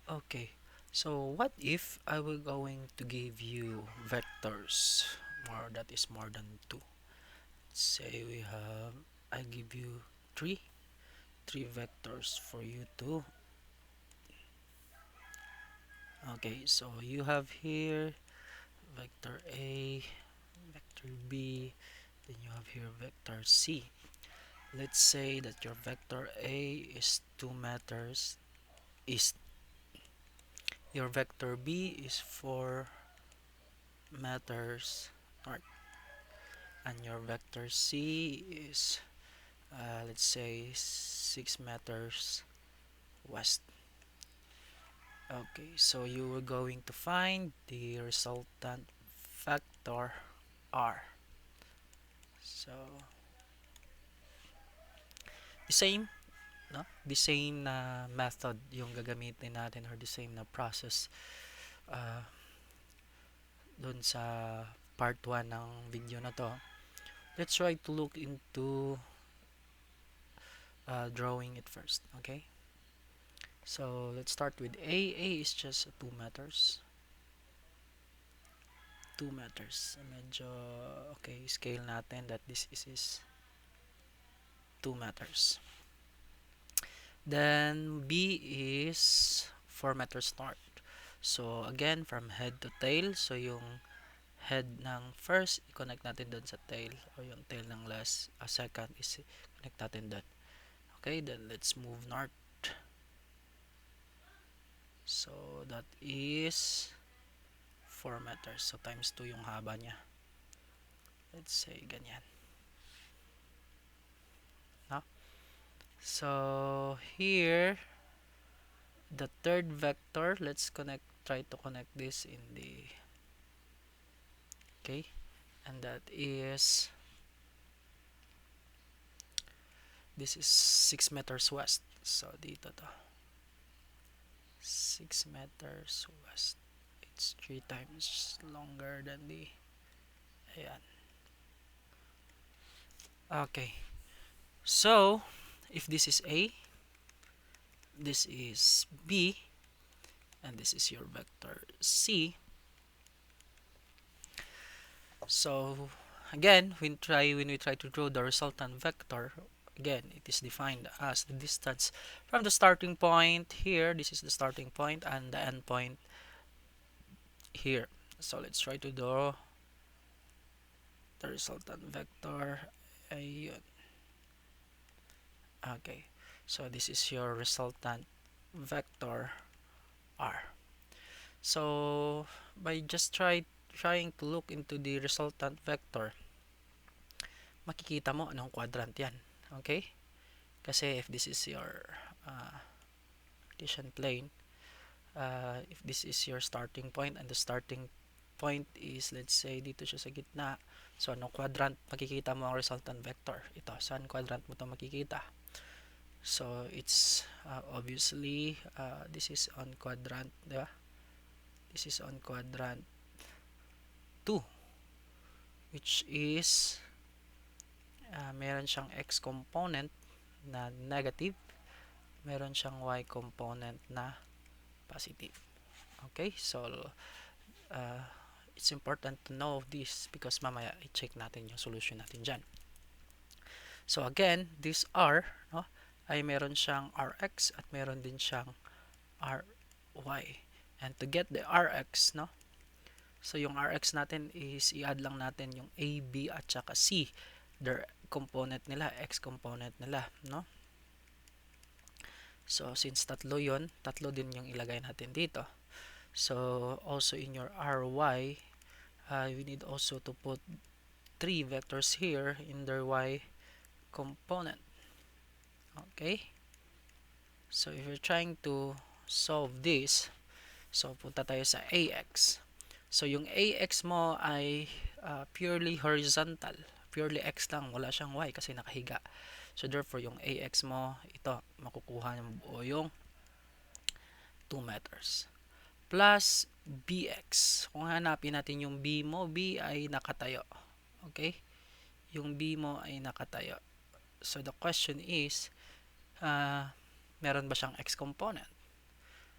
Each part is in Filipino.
Okay, so what if I will going to give you vectors more that is more than 2? Say we have, I give you 3, 3 vectors for you to. Okay, so you have here vector A, vector B, then you have here vector C. Let's say that your vector A is 2 meters east. Your vector B is 4 meters north. And your vector C is, let's say, 6 meters west. Okay, so you are going to find the resultant vector R. So, the same, no? The same na method yung gagamitin natin or the same na process uh, dun sa part 1 ng video na to. Let's try to look into drawing it first, okay? So, let's start with A. A is just 2 meters. 2 meters. Medyo, okay, scale natin that this is 2 meters. Then, B is 4 meters north. So, again, from head to tail. So, yung head ng first, i-connect natin doon sa tail. O yung tail ng last, second is connect natin doon. Okay, then let's move north. So, that is 4 meters. So, times 2 yung haba niya. Let's say, ganyan. No? So, here, the third vector, let's try to connect this in the, okay, and that is, this is 6 meters west. So, dito to. 6 meters west. It's 3 times longer than the, ayan. Okay. So, if this is A, this is B, and this is your vector C. So, again, when we try to draw the resultant vector, again, it is defined as the distance from the starting point here. This is the starting point and the end point here. So, let's try to draw the resultant vector. Ayun. Okay. So, this is your resultant vector R. So, by just trying to look into the resultant vector, makikita mo anong quadrant yan. Okay? Kasi if this is your Cartesian plane, if this is your starting point and the starting point is, let's say, dito siya sa gitna. So, anong quadrant makikita mo ang resultant vector? Ito, saan quadrant mo ito makikita? So, it's obviously, this is on quadrant, di ba? This is on quadrant 2, which is, meron siyang x component na negative, meron siyang y component na positive. Okay, so it's important to know this because mamaya i-check natin yung solution natin dyan. So again, this r, no, ay meron siyang rx at meron din siyang ry. And to get the rx, no, so yung rx natin is i-add lang natin yung a, b at saka c. Their component nila, x component nila, no? So since tatlo yon, tatlo din yung ilagay natin dito. So also in your ry, we need also to put 3 vectors here in their y component. Okay? So if you're trying to solve this, so punta tayo sa ax. So yung ax mo ay purely horizontal. Purely x lang, wala siyang y kasi nakahiga. So therefore yung ax mo, ito, makukuha ng buo yung 2 meters. Plus bx. Kung hanapin natin yung b mo, b ay nakatayo. Okay? Yung b mo ay nakatayo. So the question is, meron ba siyang x component?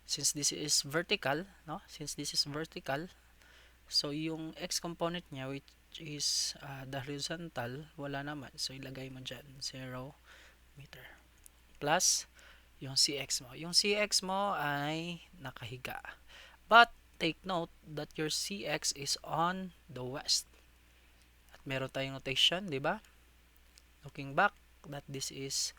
since this is vertical, no? Since this is vertical, so yung x component niya, which is the horizontal, wala naman. So ilagay mo dyan, 0 meter. Plus, yung cx mo. Yung cx mo ay nakahiga. But, take note that your cx is on the west. At meron tayong notation, di ba? Looking back, that this is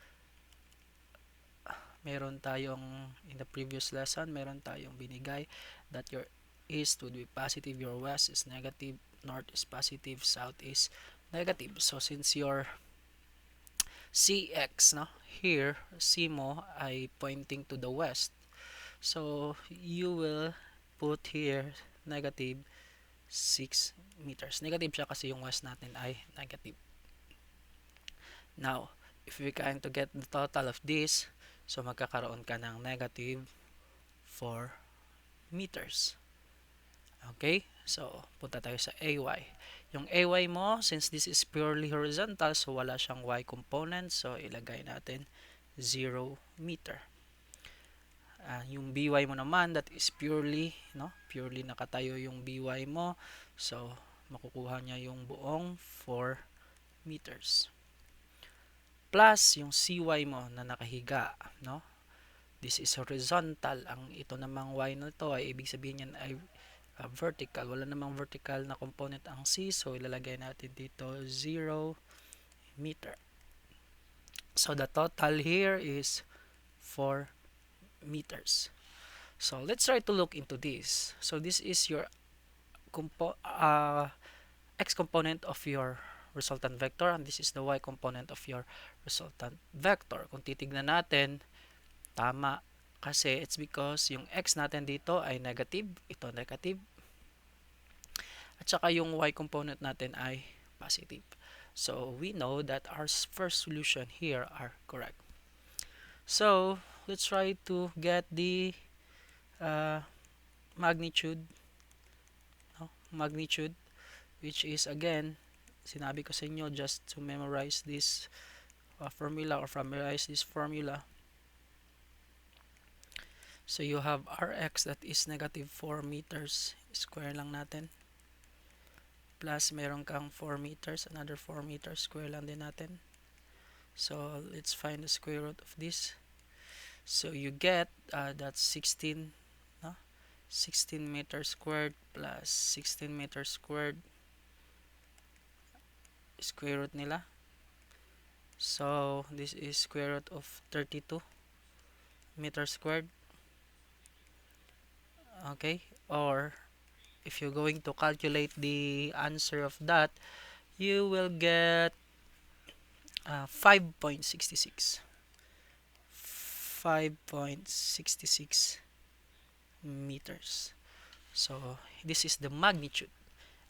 meron tayong in the previous lesson, meron tayong binigay that your east would be positive, your west is negative, north is positive, south is negative. So since your cx, no, here c mo ay pointing to the west, so you will put here negative 6 meters. Negative siya kasi yung west natin ay negative. Now, if we going to get the total of this, so magkakaroon ka ng negative 4 meters. Okay? So, punta tayo sa AY. Yung AY mo, since this is purely horizontal, so wala siyang Y component, so ilagay natin 0 meter. Yung BY mo naman, that is purely, no? Purely nakatayo yung BY mo, so makukuha niya yung buong 4 meters. Plus, yung CY mo na nakahiga, no? This is horizontal. Ang ito namang Y na to ay ibig sabihin yan ay vertical. Wala namang vertical na component ang C, so ilalagay natin dito 0 meter. So the total here is 4 meters. So let's try to look into this. So this is your x component of your resultant vector, and this is the y component of your resultant vector. Kung titignan natin, tama kasi it's because yung x natin dito ay negative, ito negative, at saka yung y component natin ay positive. So we know that our first solution here are correct. So let's try to get the magnitude, magnitude, which is again, sinabi ko sa inyo just to memorize this formula or familiarize this formula. So you have Rx that is negative 4 meters, square lang natin, plus meron kang 4 meters, another 4 meters, square lang din natin. So let's find the square root of this. So you get that's 16, no? 16 meters squared plus 16 meters squared, square root nila. So this is square root of 32 meters squared. Okay, or if you're going to calculate the answer of that, you will get 5.66 meters. So this is the magnitude.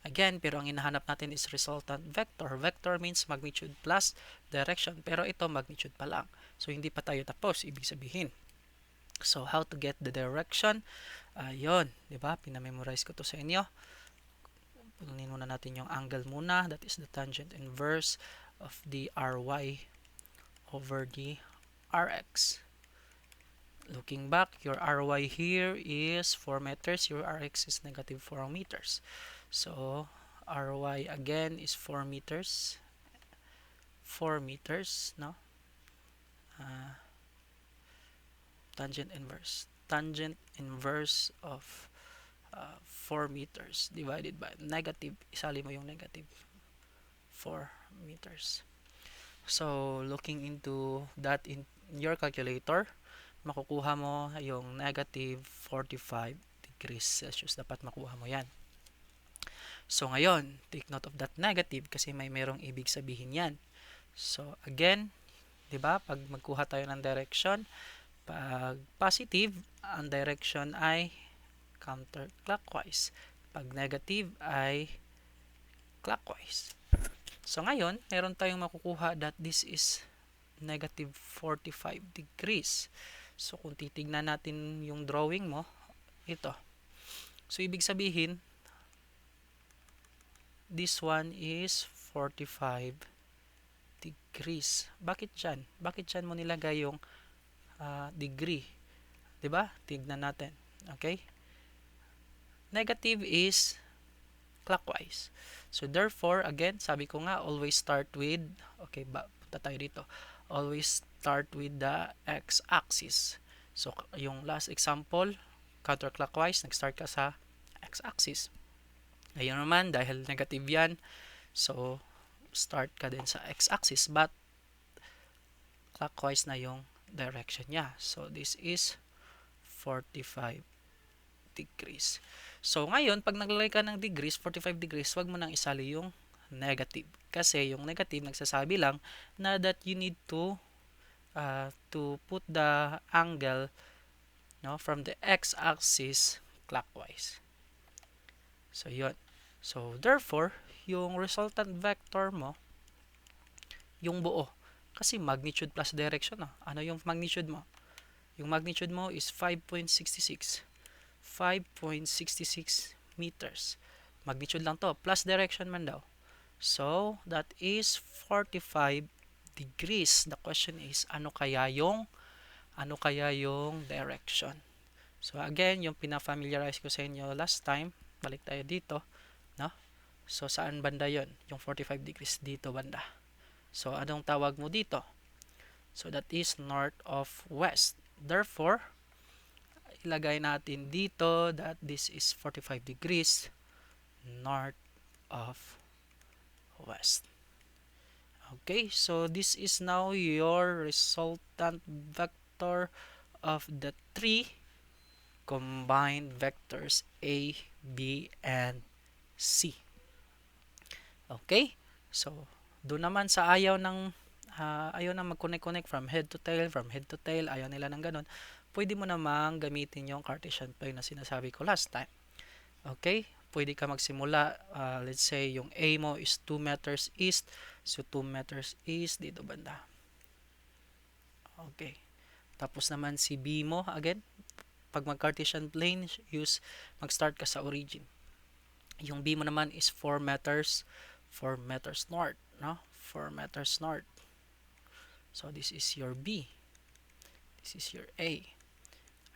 Again, pero ang hinahanap natin is resultant vector. Vector means magnitude plus direction, pero ito magnitude pa lang. So hindi pa tayo tapos, ibig sabihin. So how to get the direction? Yon, 'di ba? Pinamemorize ko to sa inyo. Pununin muna natin yung angle muna, that is the tangent inverse of the ry over the rx. Looking back, your ry here is 4 meters, your rx is negative 4 meters. So ry again is 4 meters. 4 meters, no? Tangent inverse of 4 meters divided by negative, isali mo yung negative 4 meters. So looking into that in your calculator, makukuha mo yung negative 45 degrees Celsius. Dapat makuha mo yan. So ngayon, take note of that negative kasi may merong ibig sabihin yan. So again, 'di ba? Pag magkuha tayo ng direction, pag positive, ang direction ay counterclockwise. Pag negative ay clockwise. So ngayon, meron tayong makukuha that this is negative 45 degrees. So kung titignan natin yung drawing mo, ito. So ibig sabihin, this one is 45 degrees. Bakit dyan? Bakit dyan mo nilagay yung degree? 'Di ba? Tignan natin. Okay? Negative is clockwise. So therefore, again, sabi ko nga, always start with, okay, punta tayo dito. Always start with the x-axis. So yung last example, counterclockwise, nag-start ka sa x-axis. Ngayon naman, dahil negative yan, so start ka din sa x-axis, but clockwise na yung direction niya. So this is 45 degrees. So ngayon, pag naglalagay ka ng degrees, 45 degrees, wag mo nang isali yung negative. Kasi yung negative nagsasabi lang na that you need to put the angle, no, from the x-axis clockwise. So yun. So therefore, yung resultant vector mo, yung buo. Kasi magnitude plus direction. Ano yung magnitude mo? Yung magnitude mo is 5.66. 5.66 meters. Magnitude lang to. Plus direction man daw. So, that is 45 degrees. The question is, ano kaya yung direction? So, again, yung pina-familiarize ko sa inyo last time, balik tayo dito, no? So, saan banda yon? Yung 45 degrees dito banda. So, anong tawag mo dito? So, that is north of west. Therefore, ilagay natin dito that this is 45 degrees north of west. Okay, so this is now your resultant vector of the three combined vectors A, B, and C. Okay, so doon naman sa ayaw na mag-connect from head to tail, ayaw nila ng ganun, pwede mo namang gamitin yung Cartesian plane na sinasabi ko last time. Okay, pwede ka magsimula, let's say yung A mo is 2 meters east, so 2 meters east dito banda. Okay, tapos naman si B mo, again, pag mag-Cartesian plane, mag-start ka sa origin. Yung B mo naman is 4 meters north, no? 4 meters north. So this is your B. This is your A.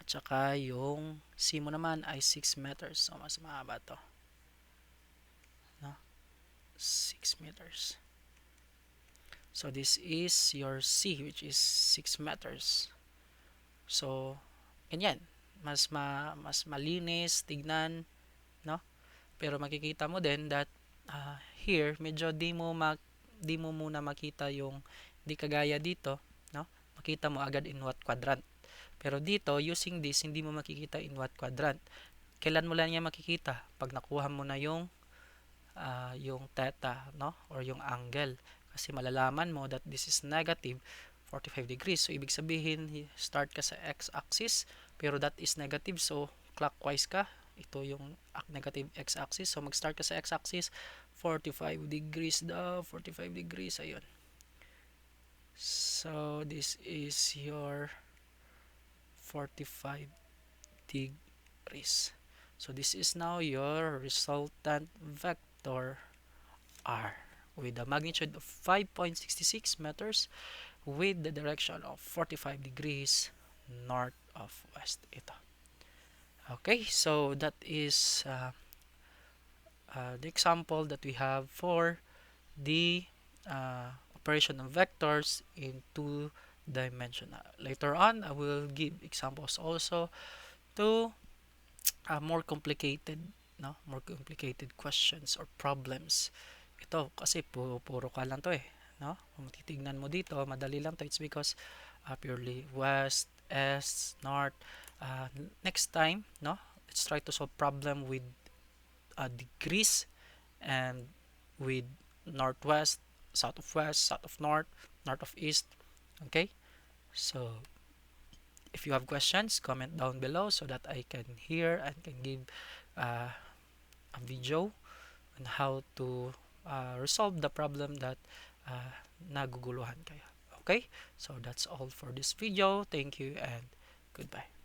At saka yung C mo naman ay 6 meters. So mas mahaba to. No? 6 meters. So this is your C, which is 6 meters. So ganyan. Mas malinis tignan, no? Pero makikita mo din that here medyo di mo muna makita yung di kagaya dito, no? Makita mo agad in what quadrant. Pero dito, using this, hindi mo makikita in what quadrant. Kailan mo lang niya makikita? Pag nakuha mo na yung theta, no? Or yung angle. Kasi malalaman mo that this is negative 45 degrees. So, ibig sabihin, start ka sa x-axis, pero that is negative. So, clockwise ka. Ito yung negative x-axis. So, mag-start ka sa x-axis, 45 degrees daw. 45 degrees, ayun. So, this is your 45 degrees. So, this is now your resultant vector R with a magnitude of 5.66 meters with the direction of 45 degrees north of west. Ito. Okay, so that is the example that we have for the operation of vectors in two-dimensional. Later on, I will give examples also to more complicated questions or problems. Ito kasi puro ka lang to no? Kung titignan mo dito, madali lang to. It's because purely west, east, north. Next time, no? Let's try to solve problem with degrees and with northwest, south of west, south of north, north of east. Okay? So, if you have questions, comment down below so that I can hear and can give a video on how to resolve the problem that naguguluhan kayo. Okay? So, that's all for this video. Thank you and goodbye.